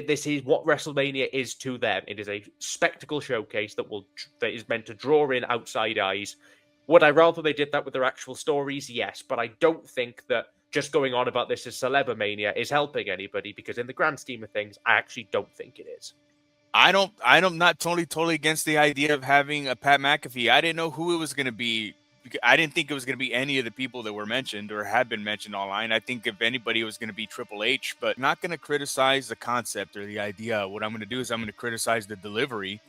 This is what WrestleMania is to them. It is a spectacle showcase that is meant to draw in outside eyes. Would I rather they did that with their actual stories? Yes, but I don't think that just going on about this as Celebmania is helping anybody, because in the grand scheme of things, I actually don't think it is. I'm not totally against the idea of having a Pat McAfee. I didn't know who it was going to be. I didn't think it was going to be any of the people that were mentioned or had been mentioned online. I think if anybody, it was going to be Triple H, but I'm not going to criticize the concept or the idea. What I'm going to do is I'm going to criticize the delivery.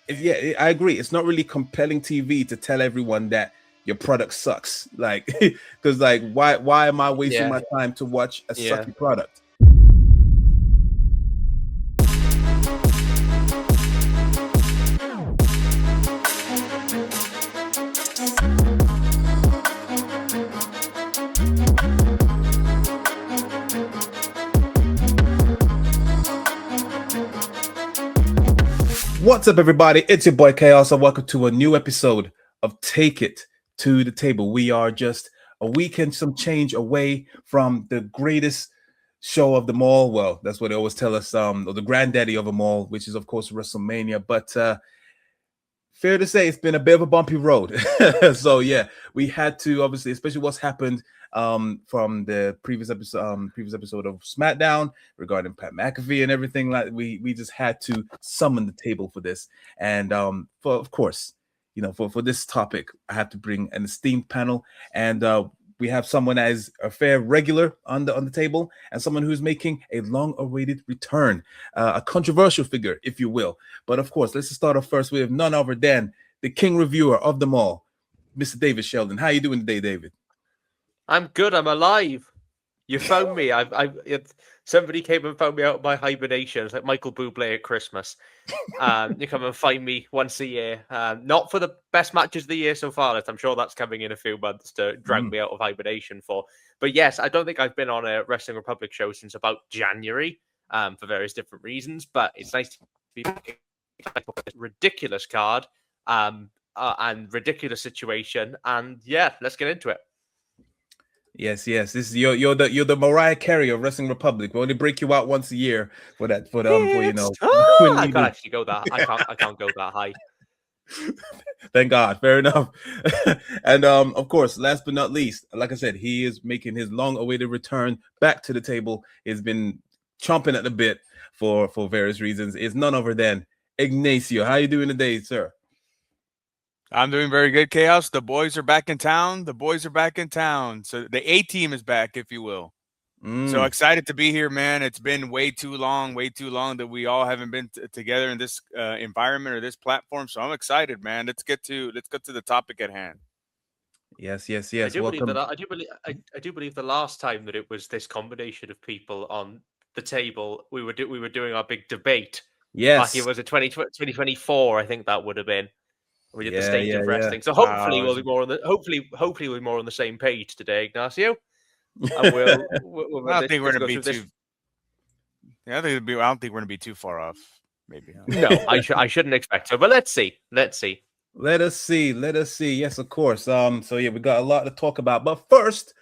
Yeah, I agree. It's not really compelling TV to tell everyone that your product sucks. Like, because like, why am I wasting my time to watch a sucky product? What's up, everybody? It's your boy Chaos, and welcome to a new episode of Take It to the Table. We are just a week and some change away from the greatest show of them all. Well, that's what they always tell us, or the granddaddy of them all, which is, of course, WrestleMania. But fair to say, it's been a bit of a bumpy road. So, yeah, we had to, obviously, especially what's happened from the previous episode of SmackDown regarding Pat McAfee and everything. Like we just had to summon the table for this, and of course, you know, for this topic, I have to bring an esteemed panel, and we have someone that is a fair regular on the table, and someone who's making a long-awaited return, a controversial figure, if you will. But of course, let's start off first with none other than the king reviewer of them all, Mr. David Sheldon. How you doing today, David? I'm good. I'm alive. You found me. Somebody came and found me out of my hibernation. It's like Michael Bublé at Christmas. You come and find me once a year. Not for the best matches of the year so far. I'm sure that's coming in a few months to drag me out of hibernation for. But yes, I don't think I've been on a Wrestling Republic show since about January, for various different reasons. But it's nice to be back. Ridiculous card, and ridiculous situation. And yeah, let's get into it. Yes. This is you're the Mariah Carey of Wrestling Republic. We only break you out once a year for that. I can't actually go that. I can't go that high. Thank God. Fair enough. And of course, last but not least, like I said, he is making his long-awaited return back to the table. He's been chomping at the bit for various reasons. Is none other than Ignacio. How you doing today, sir? I'm doing very good, Chaos. The boys are back in town. So the A-team is back, if you will. So excited to be here, man. It's been way too long that we all haven't been together in this environment or this platform. So I'm excited, man. Let's get to the topic at hand. Yes. I do believe the last time that it was this combination of people on the table, we were doing our big debate. Yes. Like it was a 2024, I think that would have been. We did the state of wrestling, so hopefully we'll be more on the hopefully we're more on the same page today, Ignacio. And we'll I don't think we're going to be too. Yeah, I don't think we're going to be too far off. Maybe. No, I shouldn't expect so. But let's see. Let us see. Yes, of course. So yeah, we got a lot to talk about. But first,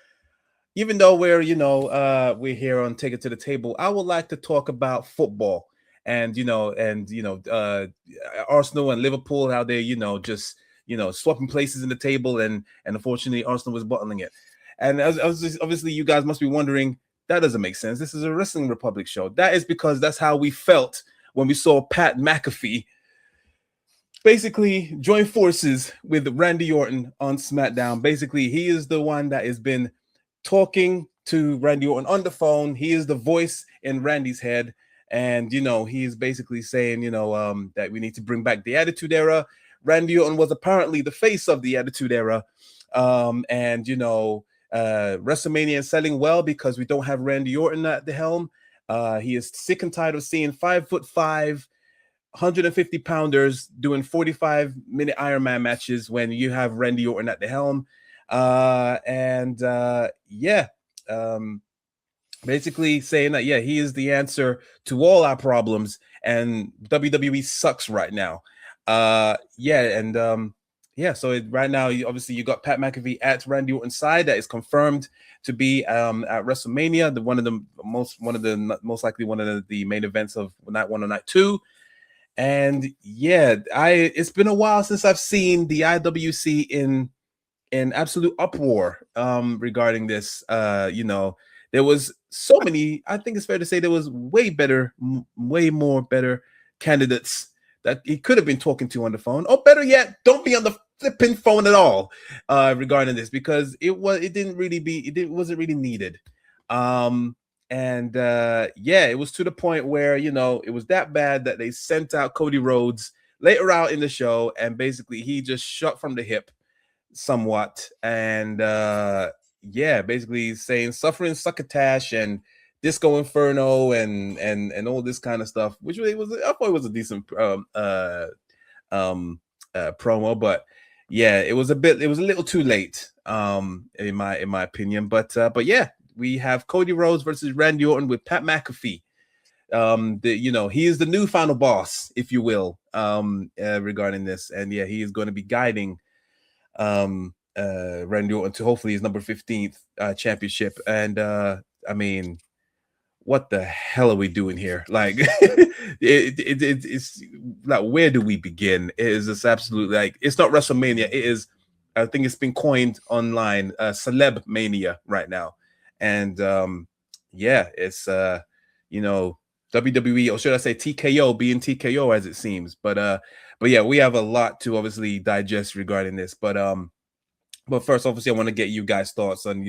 even though we're here on Take It to the Table, I would like to talk about football. And Arsenal and Liverpool, how they just swapping places in the table, and unfortunately Arsenal was bottling it. And obviously you guys must be wondering, that doesn't make sense. This is a Wrestling Republic show. That is because that's how we felt when we saw Pat McAfee basically join forces with Randy Orton on SmackDown. Basically, he is the one that has been talking to Randy Orton on the phone. He is the voice in Randy's head. And, he's basically saying, that we need to bring back the Attitude Era. Randy Orton was apparently the face of the Attitude Era. WrestleMania is selling well because we don't have Randy Orton at the helm. He is sick and tired of seeing 5'5", 150-pounders doing 45-minute Iron Man matches when you have Randy Orton at the helm. Basically saying that, he is the answer to all our problems, and WWE sucks right now. yeah, so right now, obviously, you got Pat McAfee at Randy Orton's side. That is confirmed to be at WrestleMania, one of the most likely one of the main events of night 1 or night 2. And yeah, it's been a while since I've seen the IWC in absolute uproar regarding this. There was so many. I think it's fair to say there was way more better candidates that he could have been talking to on the phone, or better yet, don't be on the flipping phone at all regarding this, because it wasn't really needed. It was to the point where it was that bad that they sent out Cody Rhodes later out in the show, and basically he just shot from the hip somewhat, and basically saying suffering succotash and Disco Inferno and all this kind of stuff, which I thought it was a decent promo, but yeah, it was a little too late in my opinion, but yeah, we have Cody Rhodes versus Randy Orton with Pat McAfee. He is the new final boss, if you will, regarding this, and yeah, he is going to be guiding Randy Orton to hopefully his number 15th championship. And I mean, what the hell are we doing here? Like, it's like, where do we begin? It is just absolutely, like, it's not WrestleMania. It is, I think it's been coined online, Celeb Mania right now. And it's WWE, or should I say TKO, being TKO as it seems. But yeah, we have a lot to obviously digest regarding this. But first, obviously, I want to get you guys' thoughts on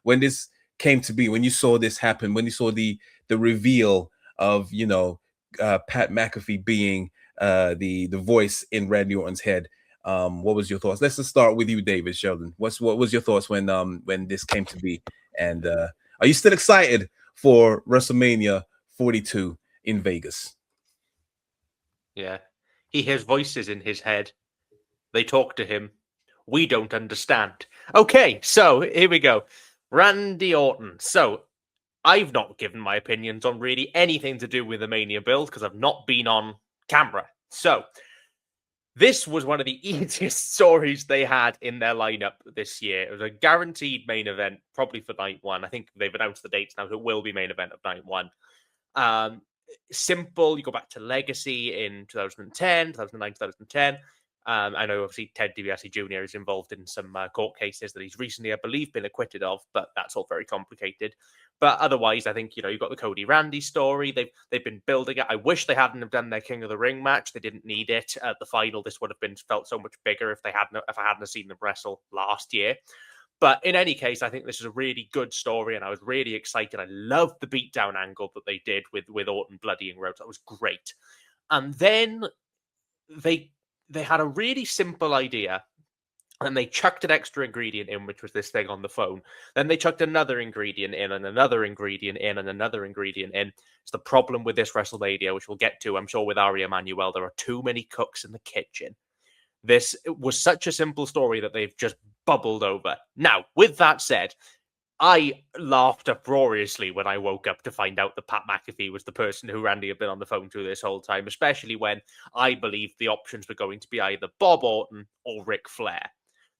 when this came to be, when you saw this happen, when you saw the reveal of Pat McAfee being the voice in Randy Orton's head. What was your thoughts? Let's just start with you, David Sheldon. What was your thoughts when this came to be? And are you still excited for WrestleMania 42 in Vegas? Yeah. He hears voices in his head. They talk to him. We don't understand. Okay, so here we go. Randy Orton. So I've not given my opinions on really anything to do with the Mania build because I've not been on camera. So this was one of the easiest stories they had in their lineup this year. It was a guaranteed main event, probably for night 1. I think they've announced the dates now, so it will be main event of night 1. Simple. You go back to Legacy in 2010, 2009, 2010. I know, obviously, Ted DiBiase Jr. is involved in some court cases that he's recently, I believe, been acquitted of, but that's all very complicated. But otherwise, I think, you've got the Cody Randy story. They've been building it. I wish they hadn't have done their King of the Ring match. They didn't need it at the final. This would have felt so much bigger if I hadn't seen them wrestle last year. But in any case, I think this is a really good story, and I was really excited. I loved the beatdown angle that they did with Orton bloodying Rhodes. That was great. And then they had a really simple idea, and they chucked an extra ingredient in, which was this thing on the phone. Then they chucked another ingredient in, and another ingredient in, and another ingredient in. It's the problem with this WrestleMania, which we'll get to, I'm sure, with Ari Emanuel. There are too many cooks in the kitchen. This was such a simple story that they've just bubbled over. Now, with that said, I laughed uproariously when I woke up to find out that Pat McAfee was the person who Randy had been on the phone to this whole time, especially when I believed the options were going to be either Bob Orton or Ric Flair.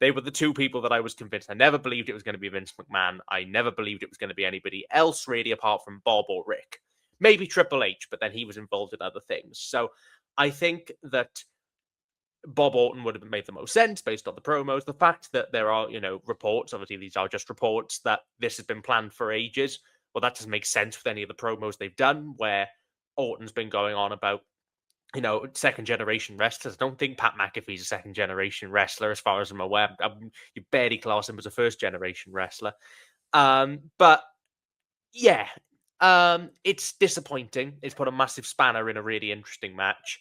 They were the two people that I was convinced. I never believed it was going to be Vince McMahon. I never believed it was going to be anybody else, really, apart from Bob or Rick. Maybe Triple H, but then he was involved in other things. So I think that Bob Orton would have made the most sense based on the promos. The fact that there are, reports, obviously these are just reports, that this has been planned for ages. Well, that doesn't make sense with any of the promos they've done, where Orton's been going on about, second-generation wrestlers. I don't think Pat McAfee's a second-generation wrestler, as far as I'm aware. You barely class him as a first-generation wrestler. But, yeah, it's disappointing. It's put a massive spanner in a really interesting match.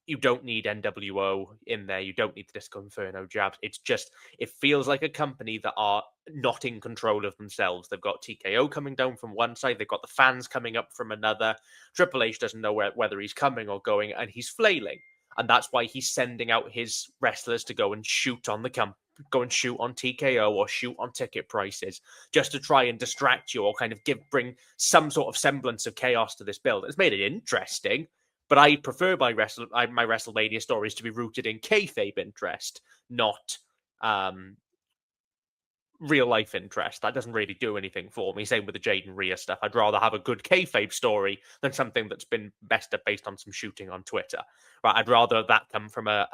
You don't need NWO in there. You don't need the Disco Inferno jabs. It's just, it feels like a company that are not in control of themselves. They've got TKO coming down from one side. They've got the fans coming up from another. Triple H doesn't know whether he's coming or going, and he's flailing. And that's why he's sending out his wrestlers to go and shoot on go and shoot on TKO or shoot on ticket prices, just to try and distract you or kind of bring some sort of semblance of chaos to this build. It's made it interesting, But I prefer my WrestleMania stories to be rooted in kayfabe interest, not real life interest. That doesn't really do anything for me. Same with the Jaden Rhea stuff. I'd rather have a good kayfabe story than something that's been messed up based on some shooting on Twitter. Right? I'd rather that come from an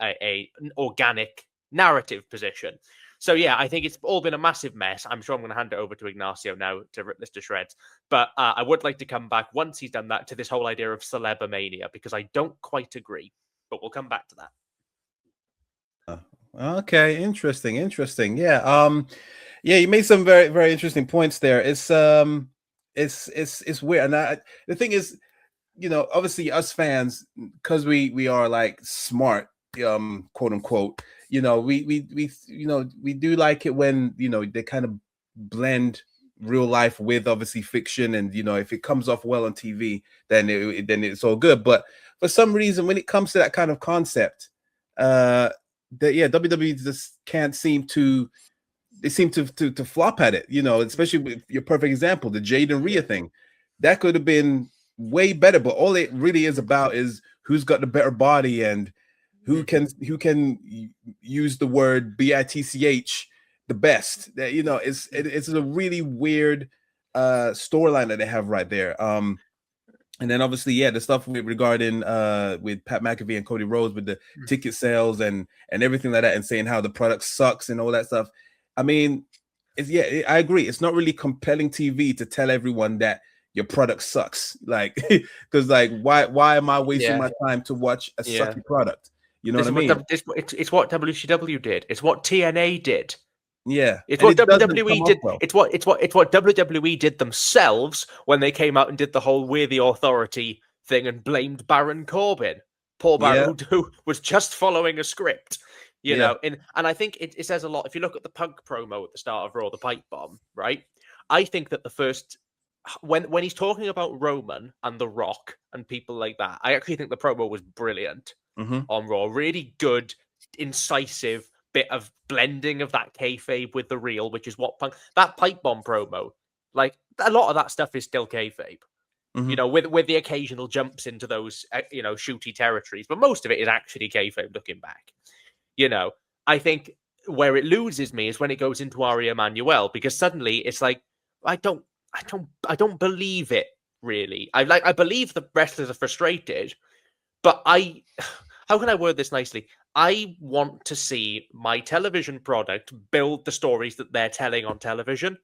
organic narrative position. So yeah, I think it's all been a massive mess. I'm sure I'm going to hand it over to Ignacio now to rip this to shreds. But I would like to come back once he's done that to this whole idea of Celebomania, because I don't quite agree. But we'll come back to that. Okay, interesting. Yeah. Yeah, you made some very, very interesting points there. It's weird. And the thing is, obviously us fans, because we are like smart, quote unquote, we do like it when, they kind of blend real life with obviously fiction. And, if it comes off well on TV, then it's all good. But for some reason, when it comes to that kind of concept, WWE just can't seem to. They seem to flop at it, especially with your perfect example, the Jaden Rhea thing. That could have been way better, but all it really is about is who's got the better body and who can use the word bitch the best. That it's a really weird storyline that they have right there. And then obviously, the stuff regarding with Pat McAfee and Cody Rhodes with the ticket sales and everything like that, and saying how the product sucks and all that stuff. I mean, I agree. It's not really compelling TV to tell everyone that your product sucks. Like, because why am I wasting my time to watch a sucky product? You know what I mean? It's what WCW did. It's what TNA did. Yeah, it's what WWE did. Well. It's what WWE did themselves when they came out and did the whole "We're the Authority" thing and blamed Baron Corbin. Poor Baron, who was just following a script. You know, and I think it says a lot. If you look at the Punk promo at the start of Raw, the pipe bomb, right? I think that the first, when he's talking about Roman and The Rock and people like that, I actually think the promo was brilliant on Raw. Really good, incisive bit of blending of that kayfabe with the real, which is what Punk, that pipe bomb promo, like a lot of that stuff is still kayfabe. With the occasional jumps into those, shooty territories, but most of it is actually kayfabe looking back. I think where it loses me is when it goes into Ari Emanuel, because suddenly it's like I don't believe it really. I believe the wrestlers are frustrated, but how can I word this nicely? I want to see my television product build the stories that they're telling on television,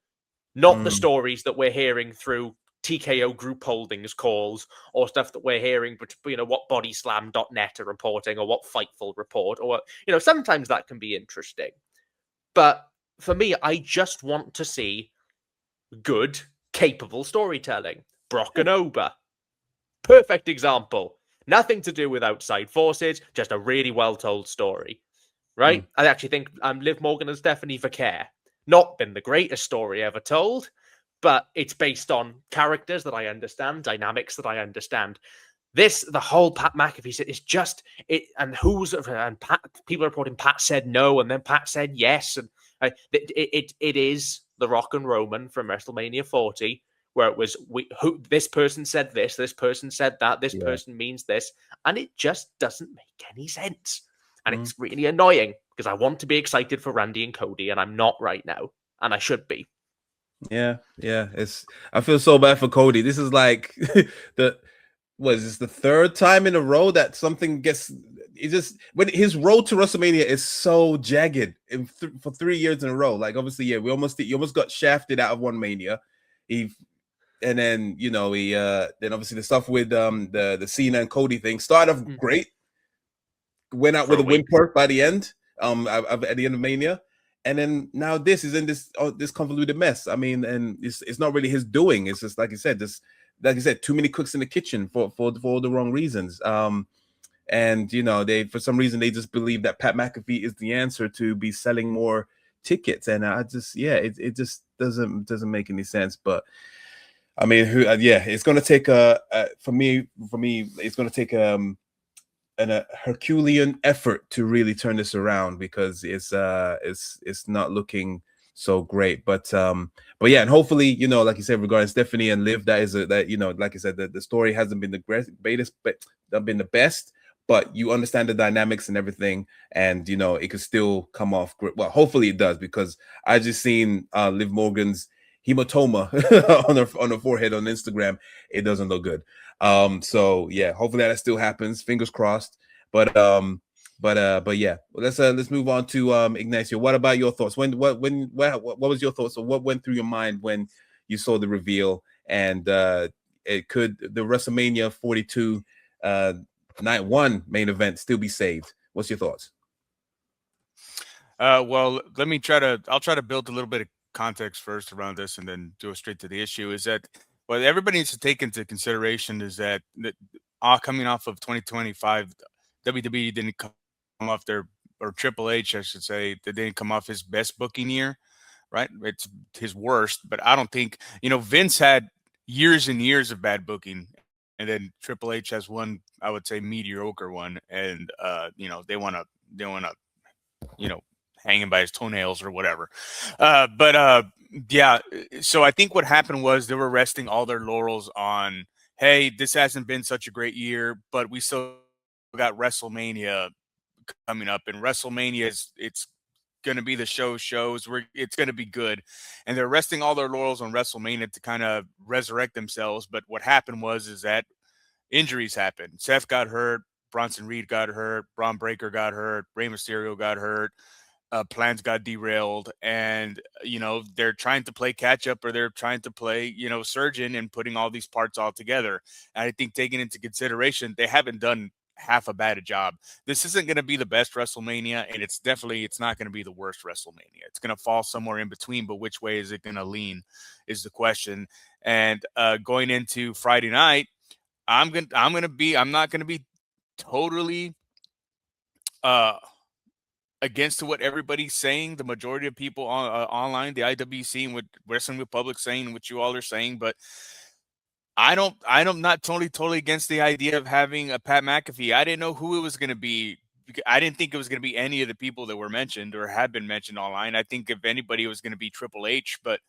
not the stories that we're hearing through TKO Group Holdings calls or stuff that we're hearing, but what bodyslam.net are reporting or what Fightful report, or sometimes that can be interesting. But for me, I just want to see good, capable storytelling. Brock and Oba, perfect example. Nothing to do with outside forces, just a really well told story, right? I actually think Liv Morgan and Stephanie Vaquer, not been the greatest story ever told, but it's based on characters that I understand, dynamics that I understand. The whole Pat McAfee is just it, and Pat, people are reporting Pat said no, and then Pat said yes, and it is The Rock and Roman from WrestleMania 40, where it was this person said this person said that, this person means this, and it just doesn't make any sense, and it's really annoying because I want to be excited for Randy and Cody, and I'm not right now, and I should be. Yeah. I feel so bad for Cody. This is like the third time in a row that something gets. When his road to WrestleMania is so jagged for 3 years in a row. Like obviously, he almost got shafted out of one Mania. Then then obviously the stuff with the Cena and Cody thing started off great. Went out with a whimper by the end. At the end of Mania. And then now this is in this convoluted mess. I mean, and it's not really his doing. It's just like you said, too many cooks in the kitchen for all the wrong reasons. And they for some reason they just believe that Pat McAfee is the answer to be selling more tickets. And I just it just doesn't make any sense. But I mean, it's going to take for me it's going to take a Herculean effort to really turn this around, because it's not looking so great. But yeah, and hopefully, you know, like you said, regarding Stephanie and Liv, that you know, like I said, the story hasn't been the greatest, but been the best. But you understand the dynamics and everything, and you know it could still come off great. Well, hopefully it does, because I just seen Liv Morgan's hematoma on her forehead on Instagram. It doesn't look good. So yeah, hopefully that still happens. Fingers crossed. But yeah, let's move on to Ignacio. What about your thoughts? What was your thoughts, or what went through your mind when you saw the reveal, and it could the WrestleMania 42 night one main event still be saved? What's your thoughts? Well, I'll try to build a little bit of context first around this and then go straight to the issue. Is that what everybody needs to take into consideration is that coming off of 2025, WWE didn't come off or Triple H, I should say, they didn't come off his best booking year, right? It's his worst, but I don't think, you know, Vince had years and years of bad booking, and then Triple H has one, I would say, mediocre one, and you know, they want to, you know, hanging by his toenails or whatever. Yeah. So I think what happened was they were resting all their laurels on, hey, this hasn't been such a great year, but we still got WrestleMania coming up, and WrestleMania it's going to be the shows where it's going to be good, and they're resting all their laurels on WrestleMania to kind of resurrect themselves. But what happened is that injuries happened. Seth got hurt, Bronson Reed got hurt, Braun Breaker got hurt, Rey Mysterio got hurt. Plans got derailed, and you know, they're trying to play catch up, or they're trying to play, you know, surgeon and putting all these parts all together. And I think, taking into consideration, they haven't done half a bad a job. This isn't going to be the best WrestleMania, and it's not going to be the worst WrestleMania. It's going to fall somewhere in between, but which way is it going to lean is the question. And going into Friday night, I'm not going to be totally against to what everybody's saying. The majority of people online, the IWC and what Wrestling Republic saying, what you all are saying, but I'm not totally against the idea of having a Pat McAfee. I didn't know who it was going to be. I didn't think it was going to be any of the people that were mentioned or had been mentioned online. I think if anybody, it was going to be Triple H, but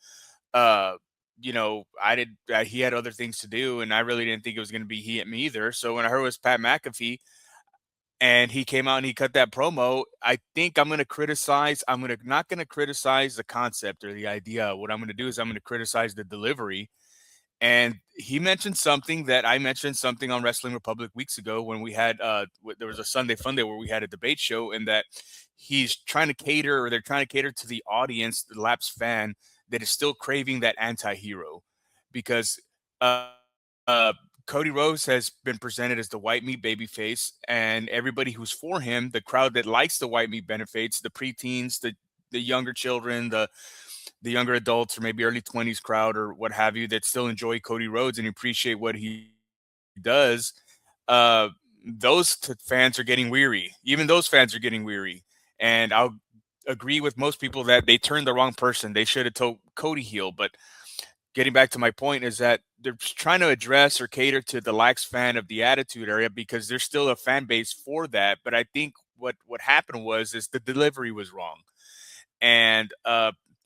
you know, he had other things to do, and I really didn't think it was going to be him either. So when I heard it was Pat McAfee, and he came out and he cut that promo, I think I'm going to criticize. Not going to criticize the concept or the idea. What I'm going to do is I'm going to criticize the delivery. And he mentioned something that I mentioned something on Wrestling Republic weeks ago when we had there was a Sunday Funday where we had a debate show, and that they're trying to cater to the audience, the lapsed fan that is still craving that anti-hero, because Cody Rhodes has been presented as the white meat babyface, and everybody who's for him, the crowd that likes the white meat benefits, the preteens, the younger children, the younger adults, or maybe early 20s crowd or what have you, that still enjoy Cody Rhodes and appreciate what he does. Those fans are getting weary. Even those fans are getting weary. And I'll agree with most people that they turned the wrong person. They should have told Cody heel. But getting back to my point is that they're trying to address or cater to the lax fan of the Attitude Era, because there's still a fan base for that. But I think what happened is the delivery was wrong. And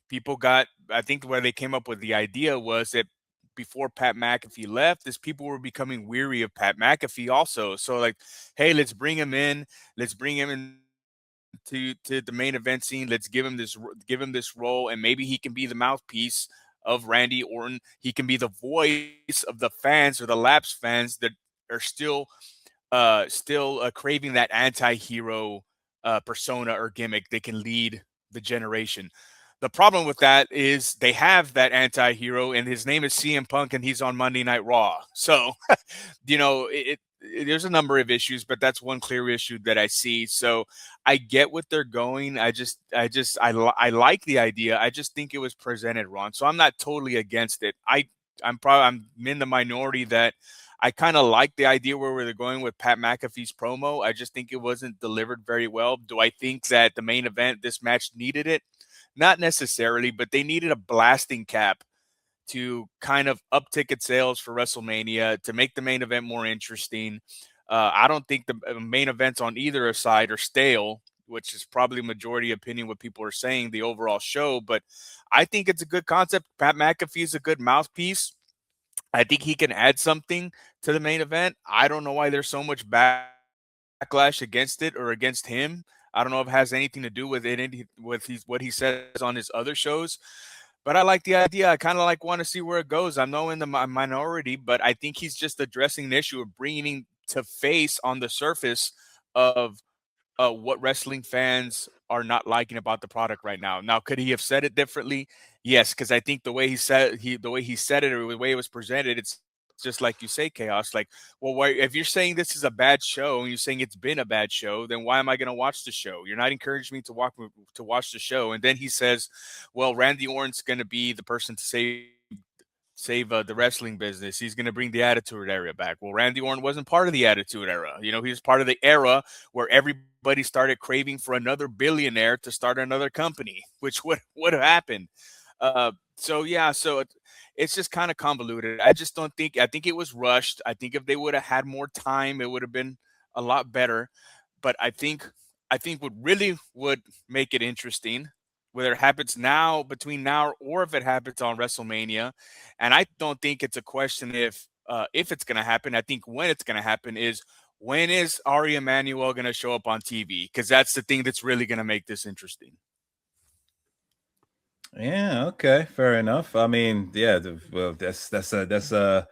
people I think where they came up with the idea was that before Pat McAfee left, people were becoming weary of Pat McAfee also. So like, hey, let's bring him in to the main event scene. Let's give him this role, and maybe he can be the mouthpiece of Randy Orton. He can be the voice of the fans, or the lapsed fans that are still craving that anti-hero persona or gimmick. They can lead the generation. The problem with that is they have that anti-hero, and his name is CM Punk, and he's on Monday Night Raw. So, you know, there's a number of issues, but that's one clear issue that I see. So I get what they're going. I like the idea. I just think it was presented wrong. So I'm not totally against it. I'm in the minority that I kind of like the idea where they're going with Pat McAfee's promo. I just think it wasn't delivered very well. Do I think that the main event, this match, needed it? Not necessarily, but they needed a blasting cap to kind of up ticket sales for WrestleMania, to make the main event more interesting. I don't think the main events on either side are stale. which is probably majority opinion what people are saying, the overall show. But I think it's a good concept. Pat McAfee is a good mouthpiece. I think he can add something to the main event. I don't know why there's so much backlash against it or against him. I don't know if it has anything to do with it, with what he says on his other shows. But I like the idea. I kind of want to see where it goes. I'm in the minority, but I think he's just addressing the issue of bringing to face on the surface of what wrestling fans are not liking about the product right now. Now, could he have said it differently? Yes, because I think the way he said it or the way it was presented, it's just like you say, Chaos. Like, well, why, if you're saying this is a bad show and you're saying it's been a bad show, then why am I going to watch the show? You're not encouraging me to watch the show. And then he says, well, Randy Orton's going to be the person to save the wrestling business. He's going to bring the Attitude Era back. Well, Randy Orton wasn't part of the Attitude Era. He was part of the era where everybody started craving for another billionaire to start another company, which would have happened. So it's just kind of convoluted. I just don't think, I think it was rushed. I think if they would have had more time, it would have been a lot better. But I think what really would make it interesting, whether it happens between now or if it happens on WrestleMania. And I don't think it's a question if it's going to happen. I think when it's going to happen is, when is Ari Emanuel going to show up on TV? Because that's the thing that's really going to make this interesting. Yeah. Okay. Fair enough. I mean, yeah. Well, that's a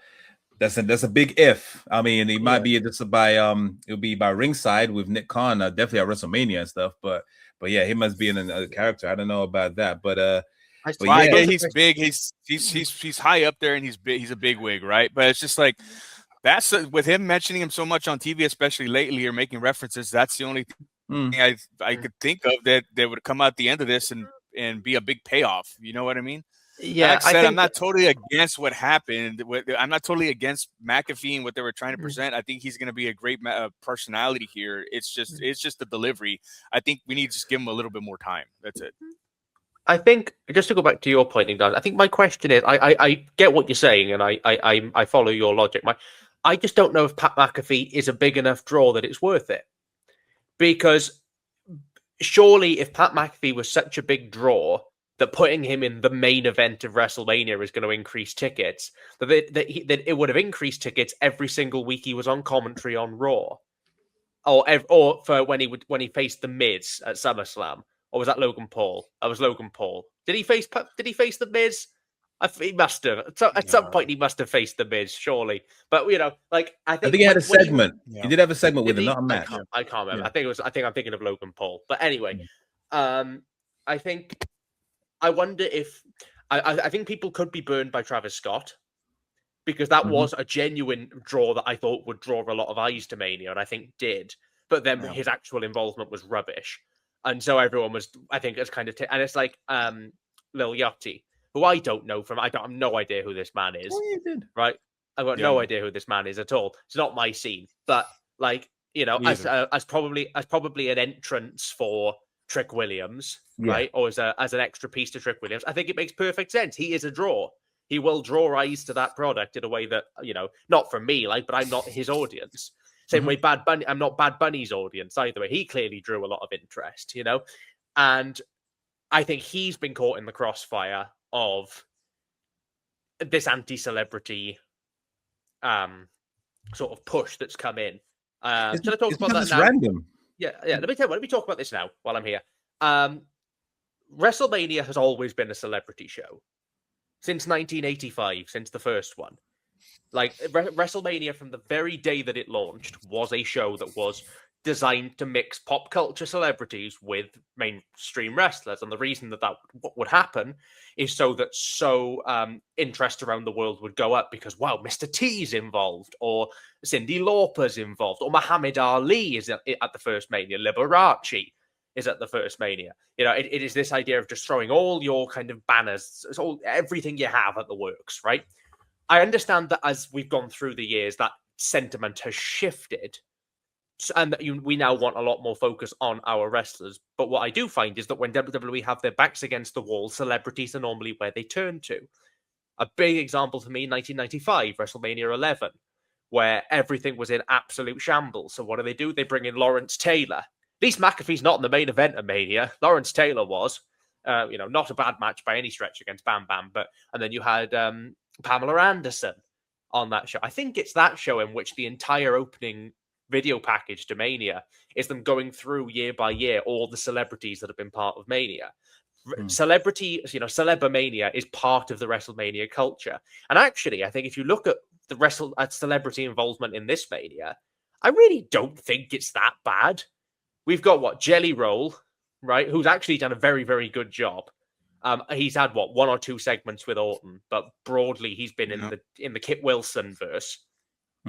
big if. I mean, he might be just by it'll be by ringside with Nick Khan, definitely at WrestleMania and stuff. But yeah, he must be in another character. I don't know about that, but he's big. He's high up there, and he's big. He's a big wig, right? But it's just like that's with him mentioning him so much on TV, especially lately, or making references. That's the only thing I could think of that would come out the end of this and be a big payoff. You know what I mean? Yeah, like I said, I'm not totally against what happened. I'm not totally against McAfee and what they were trying to present. I think he's going to be a great personality here. It's just the delivery. I think we need to just give him a little bit more time. That's it. I think, just to go back to your point, Dan, I think my question is, I get what you're saying, and I follow your logic. I just don't know if Pat McAfee is a big enough draw that it's worth it. Because surely if Pat McAfee was such a big draw that putting him in the main event of WrestleMania is going to increase tickets, that it would have increased tickets every single week he was on commentary on Raw, or for when he faced the Miz at SummerSlam, or was that Logan Paul? That was Logan Paul. Did he face the Miz? He must have. So at some point, he must have faced the Miz, surely. But I think he had a segment. He did have a segment with him, not a match. I can't remember. Yeah. I think I'm thinking of Logan Paul. But anyway, I wonder if I think people could be burned by Travis Scott, because that was a genuine draw that I thought would draw a lot of eyes to Mania, and I think did. But then his actual involvement was rubbish, and so everyone was. I think it's kind of and it's like Lil Yachty, who I don't know from. I have no idea who this man is. Oh, you did. Right? I've got no idea who this man is at all. It's not my scene, but as probably an entrance for Trick Williams, right? Or as an extra piece to Trick Williams. I think it makes perfect sense. He is a draw. He will draw eyes to that product in a way that, not from me, but I'm not his audience. Same way Bad Bunny, I'm not Bad Bunny's audience either way. He clearly drew a lot of interest, and I think he's been caught in the crossfire of this anti-celebrity sort of push that's come in. Should I talk about that now? Random. Yeah. Let me talk about this now while I'm here. WrestleMania has always been a celebrity show since 1985, since the first one. WrestleMania, from the very day that it launched, was a show that was designed to mix pop culture celebrities with mainstream wrestlers. And the reason that would happen is so that interest around the world would go up, because, wow, Mr. T's involved, or Cyndi Lauper's involved, or Muhammad Ali is at the first Mania, Liberace is at the first Mania. It is this idea of just throwing all your kind of banners, everything you have at the works, right? I understand that as we've gone through the years, that sentiment has shifted, and that we now want a lot more focus on our wrestlers. But what I do find is that when WWE have their backs against the wall, celebrities are normally where they turn to. A big example for me, 1995, WrestleMania 11, where everything was in absolute shambles. So what do? They bring in Lawrence Taylor, least McAfee's not in the main event of Mania. Lawrence Taylor was. Not a bad match by any stretch against Bam Bam. And then you had Pamela Anderson on that show. I think it's that show in which the entire opening video package to Mania is them going through year by year all the celebrities that have been part of Mania. Celebrity, Celebomania is part of the WrestleMania culture. And actually, I think if you look at at celebrity involvement in this Mania, I really don't think it's that bad. We've got Jelly Roll, right, who's actually done a very, very good job. He's had one or two segments with Orton, but broadly he's been in the Kit Wilson verse,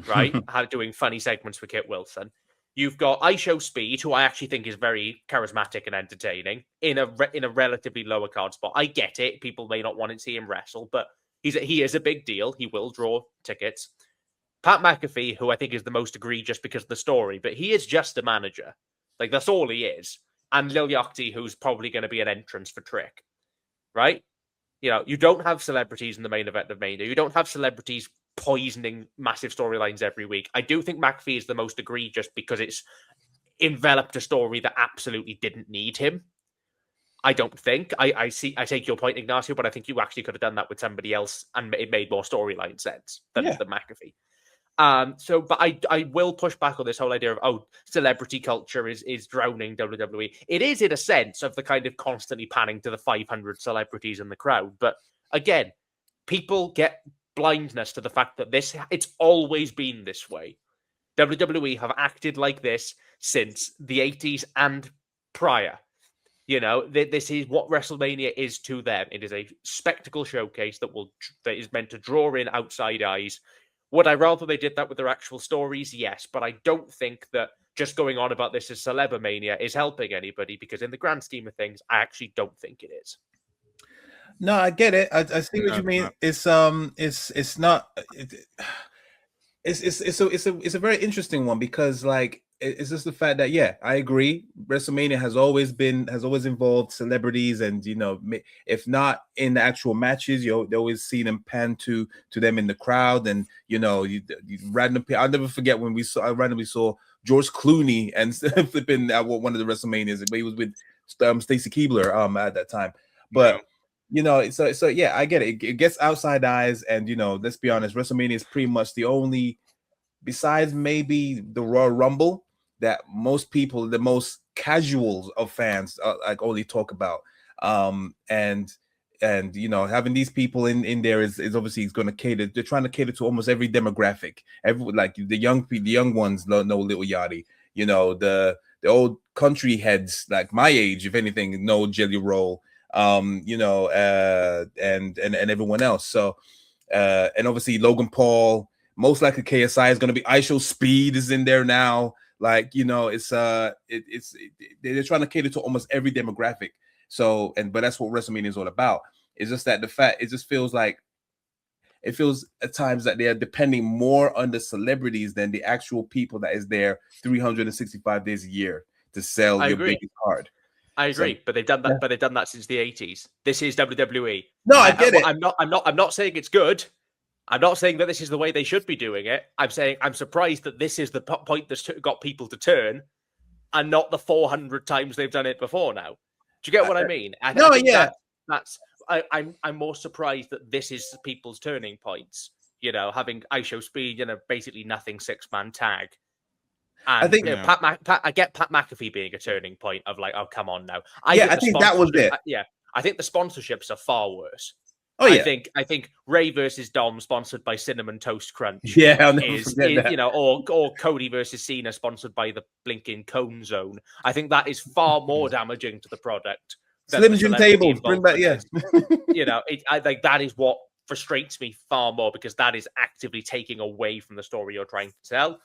right? Doing funny segments with Kit Wilson. You've got ISHO Speed, who I actually think is very charismatic and entertaining in a relatively lower card spot. I get it; people may not want to see him wrestle, but he is a big deal. He will draw tickets. Pat McAfee, who I think is the most egregious because of the story, but he is just a manager. Like, that's all he is. And Lil Yachty, who's probably going to be an entrance for Trick, right? You don't have celebrities in the main event of Mania. You don't have celebrities poisoning massive storylines every week. I do think McAfee is the most egregious because it's enveloped a story that absolutely didn't need him. I don't think. I take your point, Ignacio, but I think you actually could have done that with somebody else and it made more storyline sense than McAfee. But I will push back on this whole idea of, celebrity culture is drowning WWE. It is in a sense of the kind of constantly panning to the 500 celebrities in the crowd. But again, people get blindness to the fact that it's always been this way. WWE have acted like this since the 80s and prior. This is what WrestleMania is to them. It is a spectacle showcase that is meant to draw in outside eyes. Would I rather they did that with their actual stories? Yes, but I don't think that just going on about this as Celebomania is helping anybody, because in the grand scheme of things, I actually don't think it is. No, I get it. I see what you mean. It's not. It's a very interesting one because it's just the fact that I agree. WrestleMania has always involved celebrities, and if not in the actual matches, you always see them pan to them in the crowd, and you random. I'll never forget when I randomly saw George Clooney and flipping at one of the WrestleManias, but he was with Stacy Keibler at that time, but. So I get it. It gets outside eyes, and let's be honest, WrestleMania is pretty much the only, besides maybe the Royal Rumble, that most people, the most casuals of fans, only talk about. And having these people in there is obviously going to cater. They're trying to cater to almost every demographic. The young ones know Lil Yachty. The old country heads like my age, if anything, know Jelly Roll. And everyone else. So, and obviously Logan Paul, most likely KSI is going to be. ISHO Speed is in there now. They're trying to cater to almost every demographic. So, but that's what WrestleMania is all about. It's just that it just feels like, it feels at times that they are depending more on the celebrities than the actual people that is there 365 days a year to sell your biggest card. I agree, but they've done that. But they've done that since the 80s. This is WWE. No, I get it. I'm not saying it's good. I'm not saying that this is the way they should be doing it. I'm saying I'm surprised that this is the point that's got people to turn, and not the 400 times they've done it before. Now, do you get what I mean? I'm more surprised that this is people's turning points. Having ISHO Speed, basically nothing 6-man tag. And, I think I get Pat McAfee being a turning point of oh, come on now. I think that was it. I think the sponsorships are far worse. Oh yeah. I think Ray versus Dom, sponsored by Cinnamon Toast Crunch. Yeah, I'll never forget that. Or Cody versus Cena, sponsored by the blinking Cone Zone. I think that is far more damaging to the product. Slim Jim tables, bring back, I think that is what frustrates me far more, because that is actively taking away from the story you're trying to tell.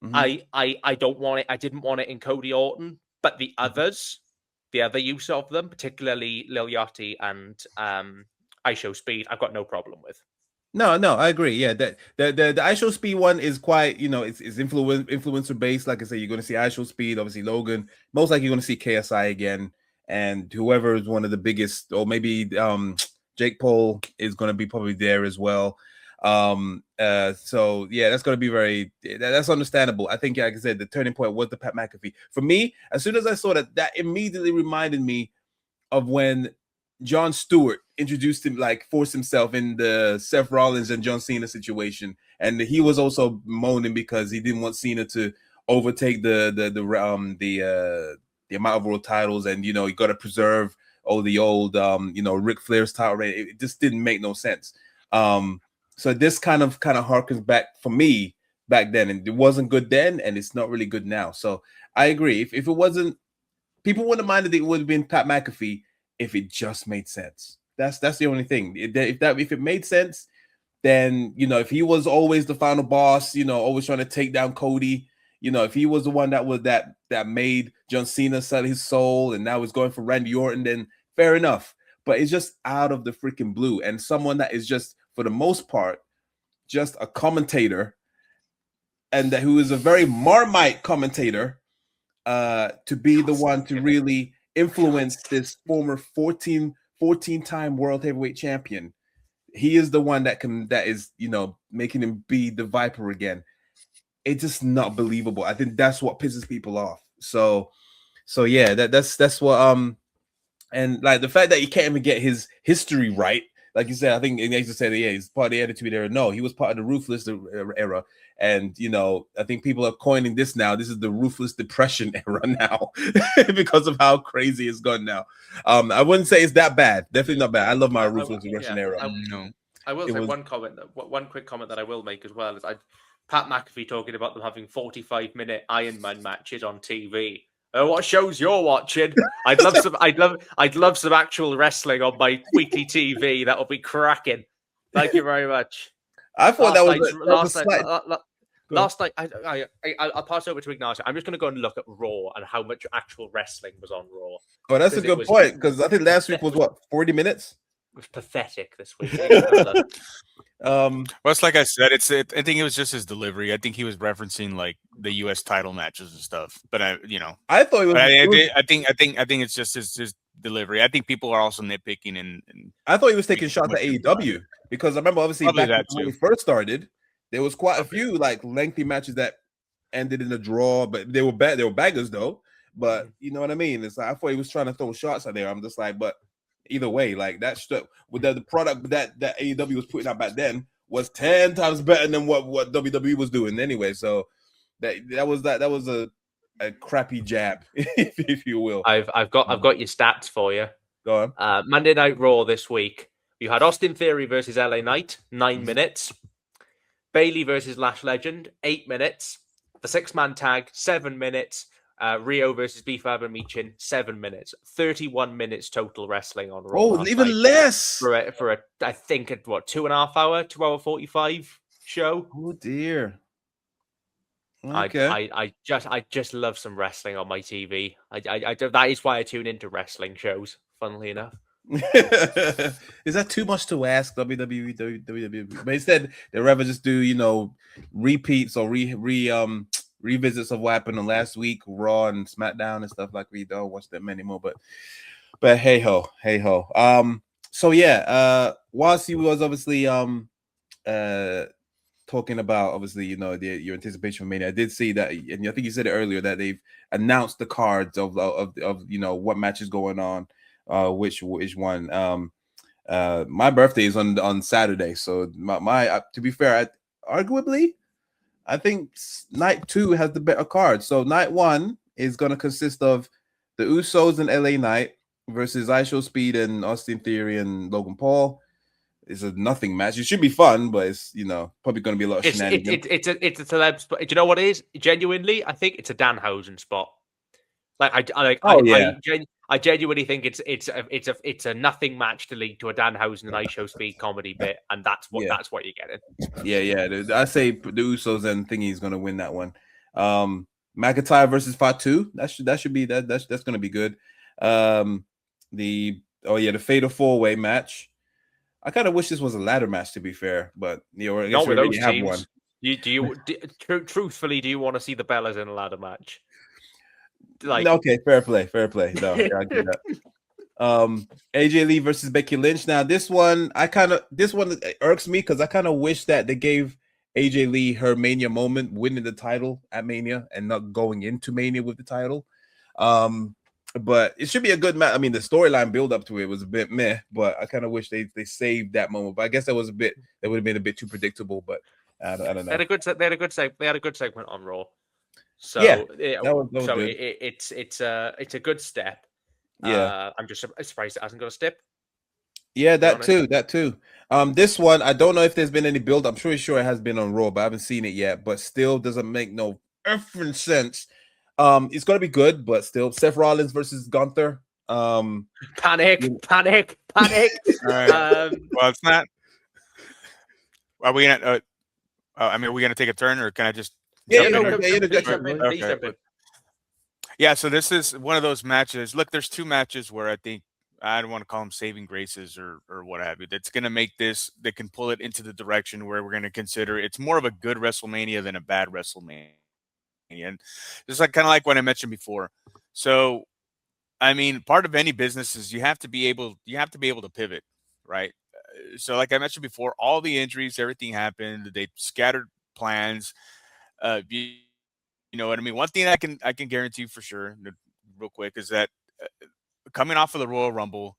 Mm-hmm. I don't want it. I didn't want it in Cody Orton, but the others, the other use of them, particularly Lil Yachty and ISHO Speed, I've got no problem with. No, I agree. Yeah, that the ISHO Speed one is quite, it's influencer based. Like I said, you're going to see ISHO Speed, obviously Logan. Most likely you're going to see KSI again, and whoever is one of the biggest, or maybe Jake Paul is going to be probably there as well. So yeah, that's going to be that's understandable. I think, like I said, the turning point was the Pat McAfee. For me, as soon as I saw that immediately reminded me of when Jon Stewart introduced him, like forced himself in the Seth Rollins and John Cena situation, and he was also moaning because he didn't want Cena to overtake the amount of world titles, and you got to preserve all the old Ric Flair's title reign. It just didn't make no sense. So this kind of harkens back for me back then, and it wasn't good then, and it's not really good now. So I agree. If it wasn't, people wouldn't have minded it would have been Pat McAfee if it just made sense. That's the only thing. If it made sense, then if he was always the final boss, always trying to take down Cody, if he was the one that made John Cena sell his soul and now is going for Randy Orton, then fair enough. But it's just out of the freaking blue, and someone that is just, for the most part, just a commentator, and who is a very Marmite commentator, to be the one to really influence this former 14-time world heavyweight champion. He is the one that is making him be the Viper again. It's just not believable. I think that's what pisses people off. So yeah, that's what and like the fact that he can't even get his history right. Like you said, I think Ignacio said, yeah, he's part of the Attitude Era. No, he was part of the Ruthless Era. And, I think people are coining this now. This is the Ruthless Depression Era now because of how crazy it's gone now. I wouldn't say it's that bad. Definitely not bad. I love my Ruthless Depression Era. I will say one quick comment that I will make as well is Pat McAfee talking about them having 45-minute Iron Man matches on TV. What shows you're watching? I'd love some actual wrestling on my weekly TV. That'll be cracking. Thank you very much. I thought last night. I'll pass over to Ignacio. I'm just going to go and look at Raw and how much actual wrestling was on Raw. Oh, that's a good point, because I think last week was 40 minutes. It was pathetic this week. Well, it's like I said, I think it was just his delivery. I think he was referencing like the U.S. title matches and stuff. But I thought it was. I think it's just his delivery. I think people are also nitpicking, and I thought he was taking shots at AEW, because I remember obviously back when we first started, there was quite a few like lengthy matches that ended in a draw, but they were bad. They were baggers though. But you know what I mean? It's like, I thought he was trying to throw shots out there. I'm just like, but either way, like that stuff with the product that AEW was putting out back then was 10 times better than what WWE was doing anyway. So that was a crappy jab, if you will. I've got your stats for you. Go on. Monday Night Raw this week. You had Austin Theory versus LA Knight, 9 minutes. Bayley versus Lash Legend, 8 minutes. The 6-man tag, 7 minutes. Rio versus Beefab and Meechin, 7 minutes. 31 minutes total wrestling on Raw. Oh, even less for a I think 2.5 hour, 2 hour 45 show. Oh dear. Okay. I just love some wrestling on my TV. I that is why I tune into wrestling shows. Funnily enough. Is that too much to ask? WWE, but instead they'd rather just do repeats or revisits of what happened on last week, Raw and SmackDown and stuff. Like, we don't watch them anymore, but hey ho. So yeah, whilst he was obviously talking about obviously your anticipation for Mania, I did see that, and I think you said it earlier, that they've announced the cards of what match is going on, which one. My birthday is on Saturday, so my to be fair, arguably I think night 2 has the better card. So night 1 is going to consist of the Usos and LA Knight versus ISHO Speed and Austin Theory and Logan Paul. It's a nothing match. It should be fun, but it's probably going to be a lot of shenanigans. It's a celeb spot. Do you know what it is? Genuinely, I think it's a Danhausen spot. I genuinely think it's a nothing match to lead to a Danhausen and ISHO Speed comedy bit, and that's what you're getting. Yeah. I say the Usos and Thingy is going to win that one. McIntyre versus Fatu. That should be that's going to be good. The Fatal 4-Way match. I kind of wish this was a ladder match, to be fair, but I guess not with those have teams. One. Truthfully, do you want to see the Bellas in a ladder match? Okay, fair play. No, yeah, I get that. AJ Lee versus Becky Lynch. Now this one irks me because I kind of wish that they gave AJ Lee her Mania moment, winning the title at Mania and not going into Mania with the title. But it should be a good match. I mean, the storyline build up to it was a bit meh, but I kind of wish they saved that moment. But I guess that would have been a bit too predictable. But I don't know. They had a good segment on Raw. So yeah, that was good. It's a good step. Yeah, I'm just surprised it hasn't got a step. Yeah, that too. This one, I don't know if there's been any build. I'm sure it has been on Raw, but I haven't seen it yet. But still doesn't make no effing sense. It's gonna be good, but still, Seth Rollins versus Gunther. Panic. All right. Well, it's not. Are we gonna? I mean, are we gonna take a turn, or can I just? Yeah. So this is one of those matches. Look, there's two matches where I think I don't want to call them saving graces or what have you. That's going to make this. They can pull it into the direction where we're going to consider it's more of a good WrestleMania than a bad WrestleMania. And just like kind of like what I mentioned before. So, I mean, part of any business is you have to be able to pivot, right? So, like I mentioned before, all the injuries, everything happened. They scattered plans. You know what I mean? One thing I can guarantee you for sure, real quick, is that coming off of the Royal Rumble,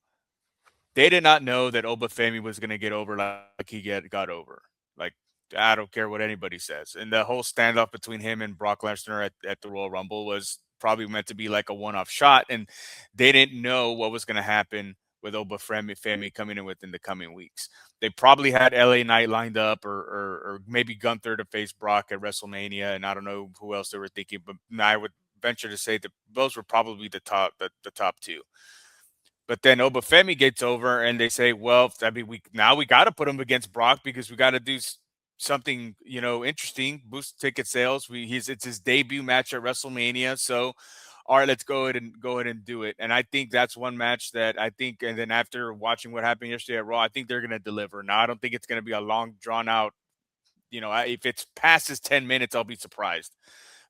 they did not know that Obafemi was going to get over like he got over. Like, I don't care what anybody says. And the whole standoff between him and Brock Lesnar at the Royal Rumble was probably meant to be like a one-off shot. And they didn't know what was going to happen with Obafemi coming in within the coming weeks. They probably had LA Knight lined up or maybe Gunther to face Brock at WrestleMania. And I don't know who else they were thinking, but I would venture to say that those were probably the top two. But then Obafemi gets over and they say, well, I mean, we got to put him against Brock because we got to do something, interesting, boost ticket sales. It's his debut match at WrestleMania. So, all right, let's go ahead and do it. And I think that's one match that I think, and then after watching what happened yesterday at Raw, I think they're going to deliver. Now, I don't think it's going to be a long drawn out, if it's past 10 minutes, I'll be surprised.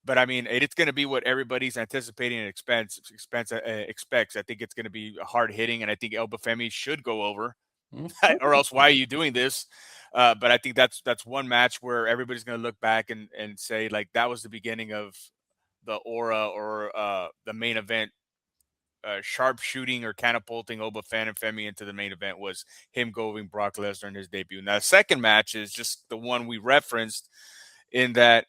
But I mean, it's going to be what everybody's anticipating and expects. I think it's going to be hard hitting, and I think Obafemi should go over, or else why are you doing this? But I think that's one match where everybody's going to look back and say like that was the beginning of the aura or the main event. Sharp shooting or catapulting Obafemi into the main event was him going Brock Lesnar in his debut. Now, the second match is just the one we referenced in that.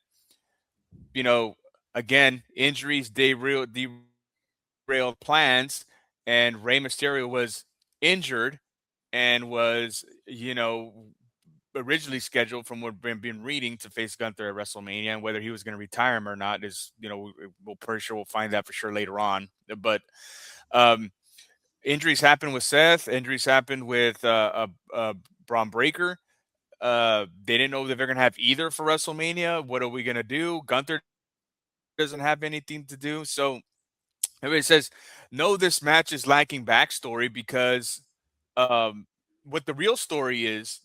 Again, injuries derailed plans, and Rey Mysterio was injured and was, originally scheduled from what we've been reading to face Gunther at WrestleMania, and whether he was going to retire him or not is, we're pretty sure we'll find that for sure later on. But injuries happened with Seth. Injuries happened with Braun Breaker. They didn't know that they're going to have either for WrestleMania. What are we going to do? Gunther doesn't have anything to do. So everybody says, no, this match is lacking backstory because what the real story is